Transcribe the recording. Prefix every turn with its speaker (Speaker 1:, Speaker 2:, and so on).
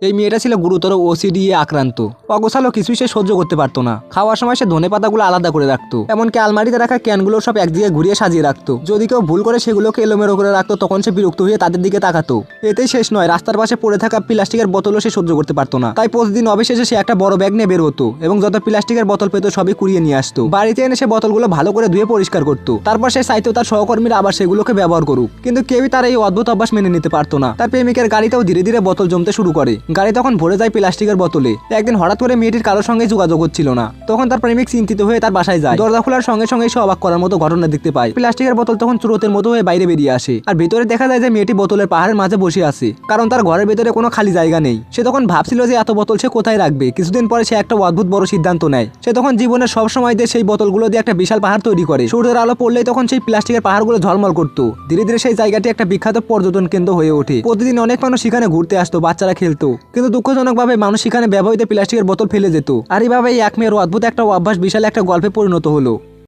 Speaker 1: এই মেয়েটা ছিল গুরুতর ওসিডি এ আক্রান্ত। অগোছালো কিছুই সে সহ্য করতে পারতো না। খাওয়ার সময় সে ধনে পাতাগুলো আলাদা করে রাখতো, এমনকি আলমারিতে রাখা ক্যানগুলো সব একদিকে ঘুরিয়ে সাজিয়ে রাখতো। যদি কেউ ভুল করে সেগুলোকে এলোমেলো করে রাখতো তখন সে বিরক্ত হয়ে তাদের দিকে তাকাতো। এতেই শেষ নয়, রাস্তার পাশে পড়ে থাকা প্লাস্টিকের বোতলও সে সহ্য করতে পারতো না। তাই প্রতিদিন অবশেষে সে একটা বড় ব্যাগ নিয়ে বের হতো এবং যত প্লাস্টিকের বোতল পেতো সবই কুড়িয়ে নিয়ে আসতো। বাড়িতে এনে সে বোতলগুলো ভালো করে ধুয়ে পরিষ্কার করতো। তারপর সে চাইতো তার সহকর্মীরা আবার সেগুলোকে ব্যবহার করুক, কিন্তু কেউই তার এই অদ্ভুত অভ্যাস মেনে নিতে পারতো না। তার প্রেমিকের গাড়িতেও ধীরে ধীরে বোতল জমতে শুরু করে। গাড়ি তখন ভরে যায় প্লাস্টিকের বোতলে। একদিন হঠাৎ করে মেয়েটির কারোর সঙ্গে যোগাযোগ হচ্ছিল না। তখন তার প্রেমিক চিন্তিত হয়ে তার বাসায় যায়। দরজা খোলার সঙ্গে সঙ্গে সে অবাক করার মতো ঘটনা দেখতে পায়। প্লাস্টিকের বোতল তখন স্রোতের মতো হয়ে বাইরে বেরিয়ে আসে, আর ভিতরে দেখা যায় যে মেয়েটি বোতলের পাহাড়ের মাঝে বসে আছে, কারণ তার ঘরের ভিতরে কোনো খালি জায়গা নেই। সে তখন ভাবছিল যে এত বোতল সে কোথায় রাখবে। কিছুদিন পরে সে একটা অদ্ভুত বড় সিদ্ধান্ত নেয়। সে তখন জীবনের সব সময় দিয়ে সেই বোতলগুলো দিয়ে একটা বিশাল পাহাড় তৈরি করে। সূর্যের আলো পড়লেই তখন সেই প্লাস্টিকের পাহাড়গুলো ঝলমল করতো। ধীরে ধীরে সেই জায়গাটি একটা বিখ্যাত পর্যটন কেন্দ্র হয়ে ওঠে। প্রতিদিন অনেক মানুষ সেখানে ঘুরতে আসতো, বাচ্চারা খেলতো, কিন্তু দুঃখজনকভাবে মানুষ সেখানে ব্যবহৃত প্লাস্টিকের বোতল ফেলে যেত। আর এইভাবে এক মেয়ের অদ্ভুত একটা অভ্যাস বিশাল একটা গল্পে পরিণত হলো।